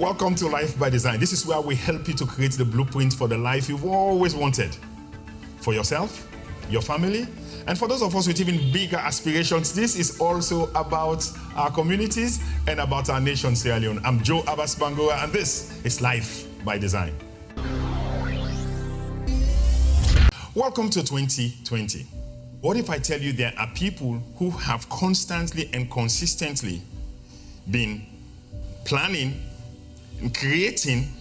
Welcome to Life by Design. This is where we help you to create the blueprint for the life you've always wanted. For yourself, your family, and for those of us with even bigger aspirations, this is also about our communities and about our nation, Sierra Leone. I'm Joe Abbas Bangura, and this is Life by Design. Welcome to 2020. What if I tell you there are people who have constantly and consistently been planning and creating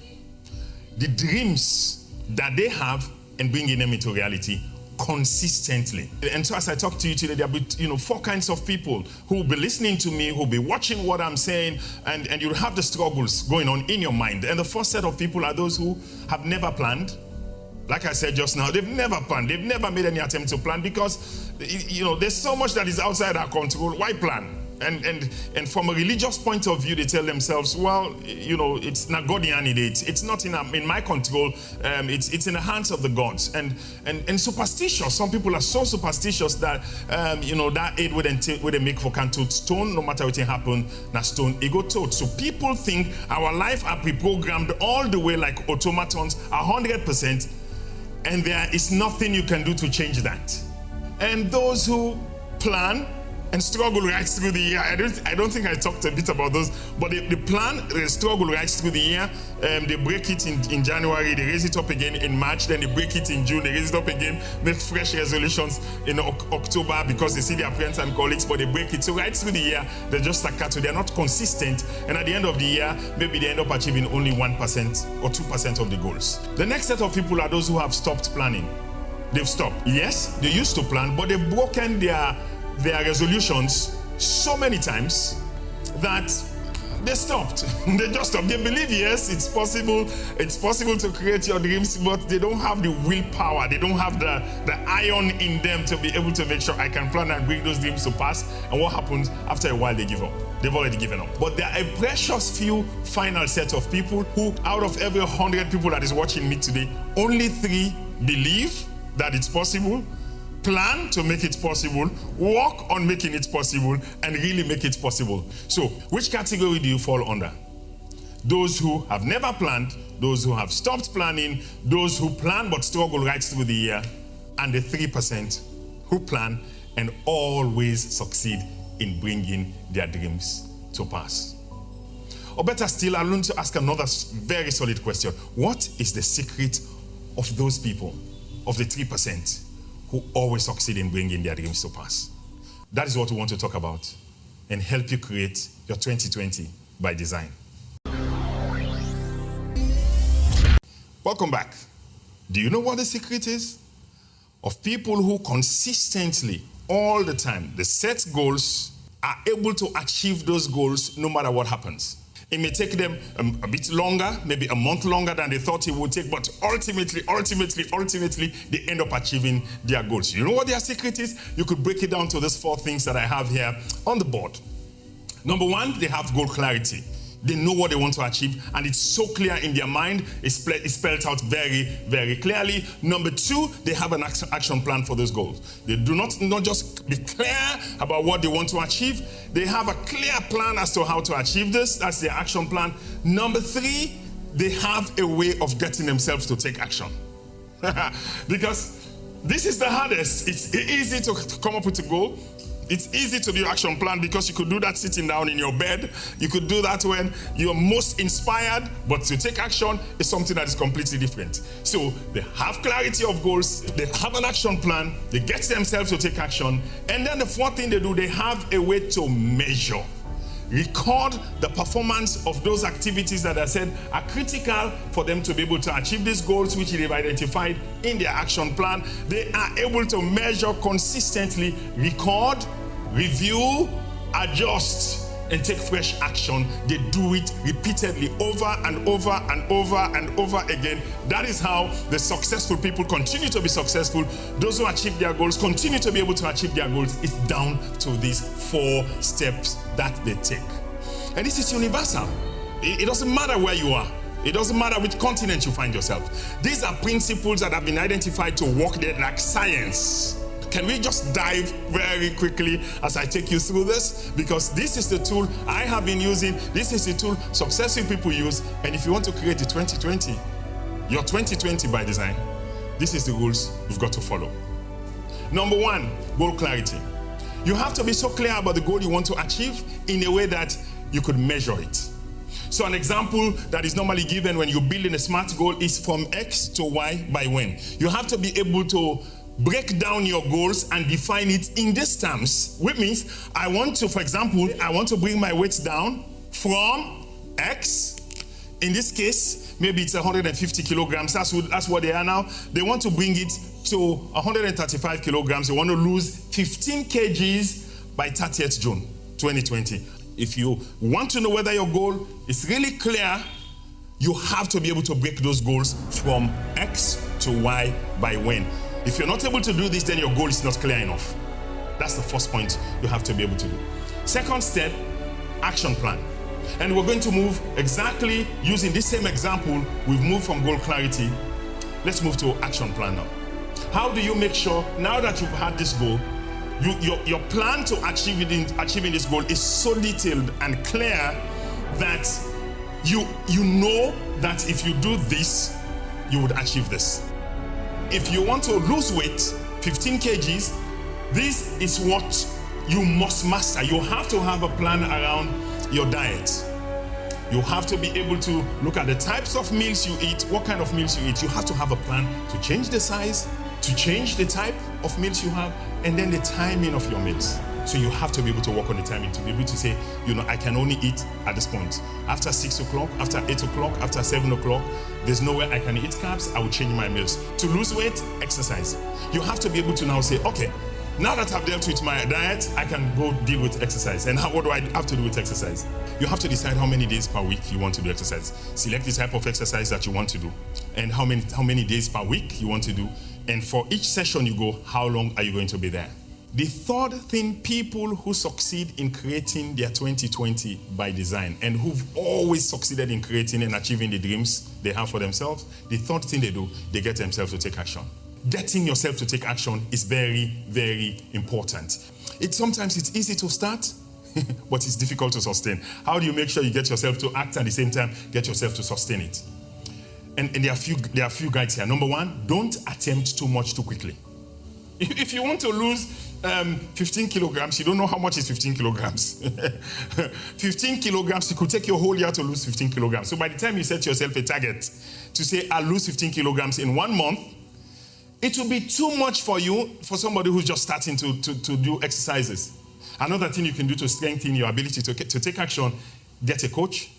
the dreams that they have and bringing them into reality consistently. And so as I talk to you today, there will be four kinds of people who will be listening to me, who will be watching what I'm saying, and you'll have the struggles going on in your mind. And the first set of people are those who have never planned. Like I said just now, they've never planned. They've never made any attempt to plan because, there's so much that is outside our control. Why plan? And from a religious point of view, they tell themselves, well, it's not God it's not in my control. It's in the hands of the gods. And superstitious. Some people are so superstitious that that aid would make for canto stone. No matter what happen, na stone ego toad. So people think our life are pre-programmed all the way like automatons, 100%, and there is nothing you can do to change that. And those who plan and struggle right through the year. I don't think I talked a bit about those, but they plan, they struggle right through the year. They break it in January, they raise it up again in March, then they break it in June, they raise it up again, make fresh resolutions in October because they see their friends and colleagues, but they break it. So right through the year, they're just like cattle, they're not consistent, and at the end of the year, maybe they end up achieving only 1% or 2% of the goals. The next set of people are those who have stopped planning. They've stopped. Yes, they used to plan, but they've broken their resolutions so many times that they stopped. They just stopped. They believe, yes, it's possible to create your dreams, but they don't have the willpower. They don't have the iron in them to be able to make sure I can plan and bring those dreams to pass. And what happens after a while? They give up. They've already given up. But there are a precious few final set of people who, out of every 100 people that is watching me today, only 3 believe that it's possible, plan to make it possible, work on making it possible, and really make it possible. So, which category do you fall under? Those who have never planned, those who have stopped planning, those who plan but struggle right through the year, and the 3% who plan and always succeed in bringing their dreams to pass. Or better still, I want to ask another very solid question. What is the secret of those people, of the 3%? Who always succeed in bringing their dreams to pass? That is what we want to talk about and help you create your 2020 by design. Welcome back. Do you know what the secret is? Of people who consistently, all the time, they set goals, are able to achieve those goals no matter what happens. It may take them a bit longer, maybe a month longer than they thought it would take, but ultimately, they end up achieving their goals. You know what their secret is? You could break it down to these 4 things that I have here on the board. Number 1, they have goal clarity. They know what they want to achieve, and it's so clear in their mind. It's spelled out very, very clearly. Number 2, they have an action plan for those goals. They do not just be clear about what they want to achieve. They have a clear plan as to how to achieve this. That's their action plan. Number 3, they have a way of getting themselves to take action. Because this is the hardest. It's easy to come up with a goal. It's easy to do action plan because you could do that sitting down in your bed. You could do that when you're most inspired, but to take action is something that is completely different. So they have clarity of goals, they have an action plan, they get themselves to take action, and then the 4th thing they do, they have a way to measure. Record the performance of those activities that I said are critical for them to be able to achieve these goals which they've identified in their action plan. They are able to measure consistently, record, review, adjust, and take fresh action. They do it repeatedly over and over and over and over again. That is how the successful people continue to be successful. Those who achieve their goals continue to be able to achieve their goals. It's down to these 4 steps that they take. And this is universal. It doesn't matter where you are. It doesn't matter which continent you find yourself. These are principles that have been identified to work there like science. Can we just dive very quickly as I take you through this? Because this is the tool I have been using. This is the tool successful people use. And if you want to create a 2020, your 2020 by design, this is the rules you've got to follow. Number one, goal clarity. You have to be so clear about the goal you want to achieve in a way that you could measure it. So an example that is normally given when you're building a SMART goal is from X to Y by when. You have to be able to break down your goals and define it in these terms, which means I want to, for example, I want to bring my weight down from X. In this case, maybe it's 150 kilograms. That's what they are now. They want to bring it to 135 kilograms. They want to lose 15 kgs by 30th June 2020. If you want to know whether your goal is really clear, you have to be able to break those goals from X to Y by when. If you're not able to do this, then your goal is not clear enough. That's the first point you have to be able to do. Second step, action plan. And we're going to move exactly using this same example. We've moved from goal clarity. Let's move to action plan now. How do you make sure, now that you've had this goal, your plan to achieving this goal is so detailed and clear that you know that if you do this, you would achieve this. If you want to lose weight, 15 kgs, this is what you must master. You have to have a plan around your diet. You have to be able to look at the types of meals you eat, what kind of meals you eat. You have to have a plan to change the size, to change the type of meals you have, and then the timing of your meals. So you have to be able to work on the timing, to be able to say, I can only eat at this point. After 6 o'clock, after 8 o'clock, after 7 o'clock, there's no way I can eat carbs, I will change my meals. To lose weight, exercise. You have to be able to now say, okay, now that I've dealt with my diet, I can go deal with exercise. And what do I have to do with exercise? You have to decide how many days per week you want to do exercise. Select the type of exercise that you want to do and how many days per week you want to do. And for each session you go, how long are you going to be there? The third thing, people who succeed in creating their 2020 by design and who've always succeeded in creating and achieving the dreams they have for themselves, the third thing they do, they get themselves to take action. Getting yourself to take action is very, very important. Sometimes it's easy to start, but it's difficult to sustain. How do you make sure you get yourself to act at the same time, get yourself to sustain it? And there are a few guides here. Number one, don't attempt too much too quickly. If you want to lose 15 kilograms, you don't know how much is 15 kilograms. 15 kilograms, it could take your whole year to lose 15 kilograms. So by the time you set yourself a target to say, I'll lose 15 kilograms in 1 month, it will be too much for you, for somebody who's just starting to do exercises. Another thing you can do to strengthen your ability to take action, get a coach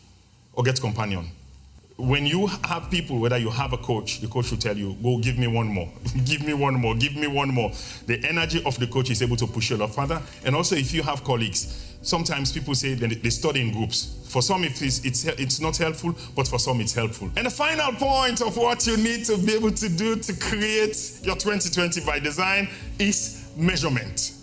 or get a companion. When you have people, whether you have a coach, the coach will tell you, go give me one more, give me one more, give me one more. The energy of the coach is able to push you a lot further. And also if you have colleagues, sometimes people say that they study in groups. For some it's not helpful, but for some it's helpful. And the final point of what you need to be able to do to create your 2020 by design is measurement.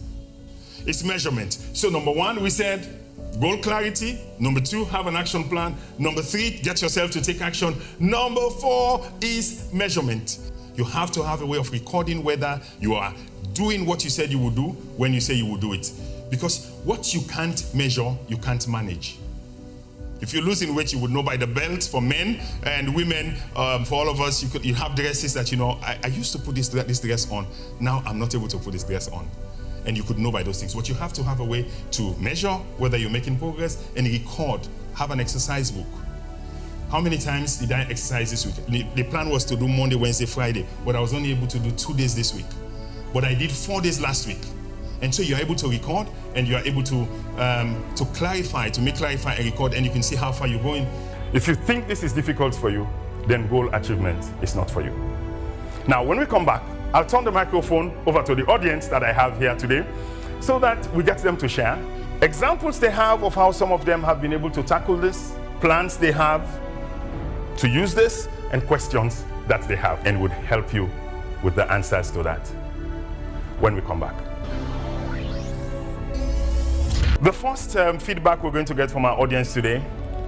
It's measurement. So number one, we said, goal clarity. Number two, have an action plan. Number three, get yourself to take action. Number four is measurement. You have to have a way of recording whether you are doing what you said you would do when you say you will do it. Because what you can't measure, you can't manage. If you're losing weight, you would know by the belt for men and women. For all of us, you have dresses that, I used to put this dress on. Now I'm not able to put this dress on. And you could know by those things. But you have to have a way to measure whether you're making progress and record. Have an exercise book. How many times did I exercise this week? The plan was to do Monday, Wednesday, Friday, but I was only able to do 2 days this week. But I did 4 days last week. And so you're able to record and you're able to clarify, to make clarify and record, and you can see how far you're going. If you think this is difficult for you, then goal achievement is not for you. Now, when we come back, I'll turn the microphone over to the audience that I have here today so that we get them to share examples they have of how some of them have been able to tackle this, plans they have to use this, and questions that they have, and would help you with the answers to that when we come back. The first feedback we're going to get from our audience today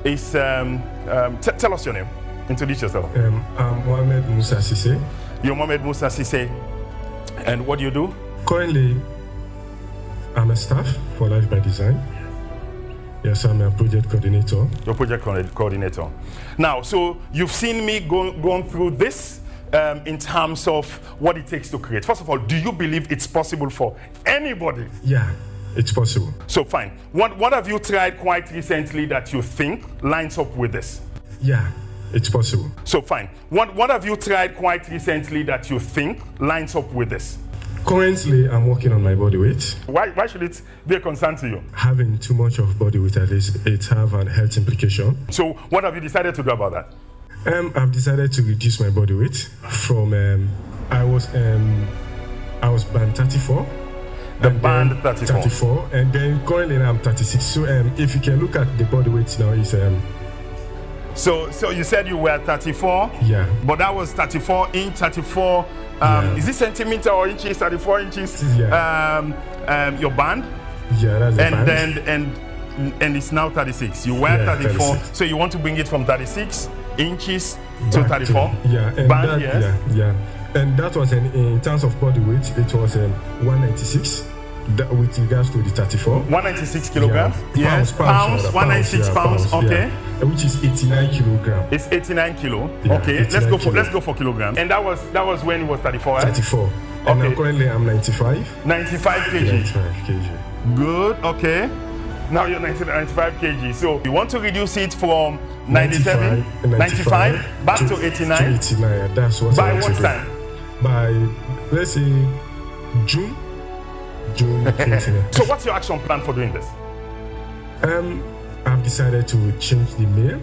is, tell us your name, introduce yourself. I'm Mohamed Musa Sise. You're Mohamed Musa Sise, and what do you do? Currently, I'm a staff for Life by Design. Yes, I'm a project coordinator. Your project coordinator. Now, so you've seen me going through this in terms of what it takes to create. First of all, do you believe it's possible for anybody? Yeah, it's possible. So fine. What have you tried quite recently that you think lines up with this? Yeah, it's possible. So fine. What have you tried quite recently that you think lines up with this? Currently, I'm working on my body weight. Why should it be a concern to you? Having too much of body weight, at least, it have a health implication. So what have you decided to do about that? I've decided to reduce my body weight from I was band 34. The band 34. 34, and then currently I'm 36. So if you can look at the body weight now, is So you said you were 34. Yeah. But that was 34 inch, 34. Yeah. Is it centimeter or inches? 34 inches. Yeah. Your band. Yeah, that's the And band. then and it's now 36. You were 34, 36. so you want to bring it from 36 inches to 34. Yeah, and band, that, yes. yeah. And that was in terms of body weight, it was 196. That, with regards to the 34. 196 kilograms. Yeah. Yes. Pounds, 196 pounds. Okay. Yeah. Which is 89 kilograms. It's 89 kilo. Yeah, okay. 89 Let's go for kilograms. And that was when it was 34. Right? 34. And Okay. now currently I'm 95. 95 kg. 95 kg. Good. Okay. Now you're 95 kg. So you want to reduce it from 97, 95 back to 89. To 89. That's what By I want what to do. time? By, let's say, June 29. So what's your action plan for doing this? I've decided to change the meal.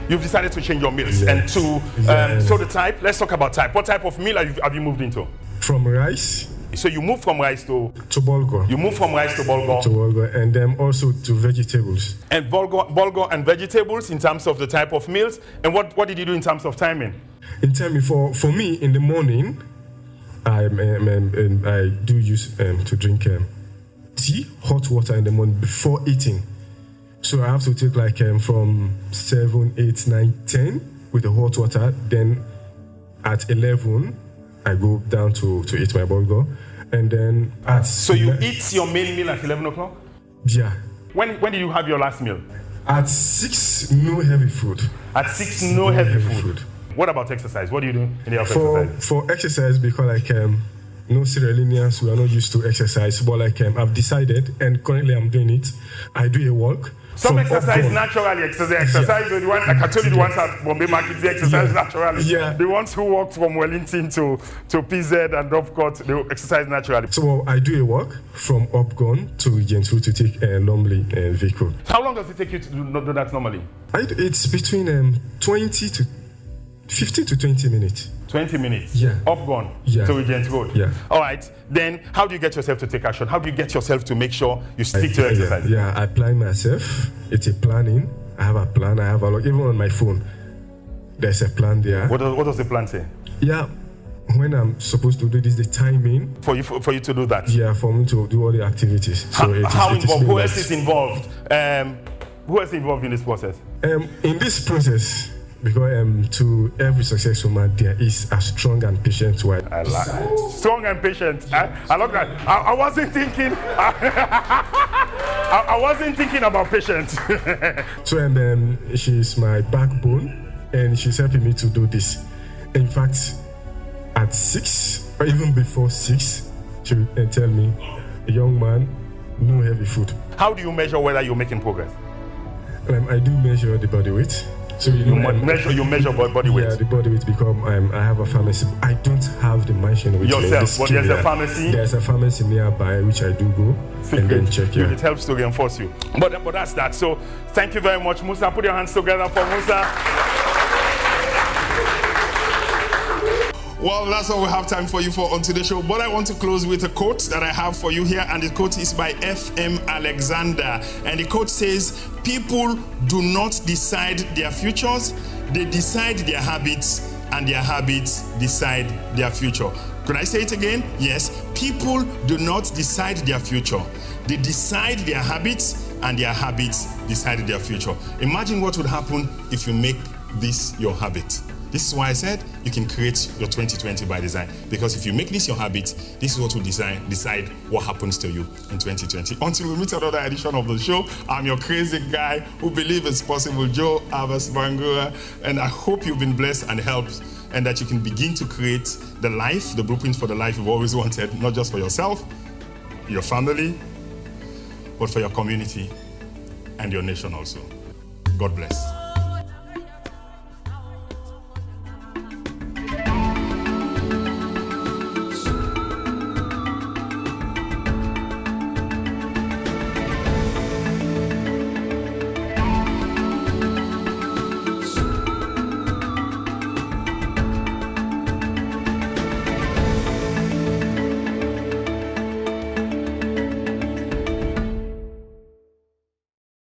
You've decided to change your meals. Yes. And to Yes. so the type, let's talk about type. What type of meal have you moved into? From rice So you move from rice to bulgur. to bulgur. To bulgur, and then also to vegetables. And bulgur and vegetables in terms of the type of meals. And what did you do in terms of timing? In time for me in the morning, I do use to drink tea, hot water in the morning before eating. So I have to take like from 7, 8, 9, 10 with the hot water. Then at 11, I go down to eat my bulgur. And then at So you eat your main meal at 11 o'clock? Yeah. When did you have your last meal? At 6, no heavy food. At 6, no heavy food. What about exercise? What do you do in the exercise? For exercise, because like no Sierra Leoneans, we are not used to exercise, but like I've decided, and currently I'm doing it. I do a walk. Some exercise naturally. Exercise. The one, like I told you, the ones at Bombay Market, they exercise naturally. Yeah. The ones who walk from Wellington to PZ and Dovecot, they exercise naturally. So I do a walk from Upgon to Regent to take a Lumley vehicle. How long does it take you to do that normally? It's between 20 to 15 to 20 minutes. 20 minutes. Yeah. Upgon Yeah. to Regent Road. Yeah. All right. Then how do you get yourself to take action? How do you get yourself to make sure you stick to exercise? Yeah, I plan myself. It's a planning. I have a plan. I have a log. Even on my phone, there's a plan there. What does the plan say? Yeah. When I'm supposed to do this, the timing. For you to do that? Yeah, for me to do all the activities. So how involved? Who else is involved? Who else is involved in this process? In this process, because to every successful man, there is a strong and patient wife. I like it. Strong and patient. I love that. I wasn't thinking. I wasn't thinking about patience. So and then she's my backbone, and she's helping me to do this. In fact, at 6 or even before 6, she will tell me, "Young man, no heavy food." How do you measure whether you're making progress? I do measure the body weight. So you measure body weight. Yeah, the body weight because I have a pharmacy. I don't have the machine with yourself, but there's a pharmacy. There's a pharmacy nearby which I do go and then check. Yeah. It helps to reinforce you. But that's that. So thank you very much, Musa. Put your hands together for Musa. Well, that's all we have time for you for on today's show. But I want to close with a quote that I have for you here, and the quote is by F.M. Alexander. And the quote says, "People do not decide their futures, they decide their habits, and their habits decide their future." Could I say it again? Yes. People do not decide their future, they decide their habits, and their habits decide their future. Imagine what would happen if you make this your habit. This is why I said you can create your 2020 by design. Because if you make this your habit, this is what will decide what happens to you in 2020. Until we meet another edition of the show, I'm your crazy guy who believes it's possible, Joe Abbas Bangura, and I hope you've been blessed and helped, and that you can begin to create the life, the blueprint for the life you've always wanted, not just for yourself, your family, but for your community and your nation also. God bless.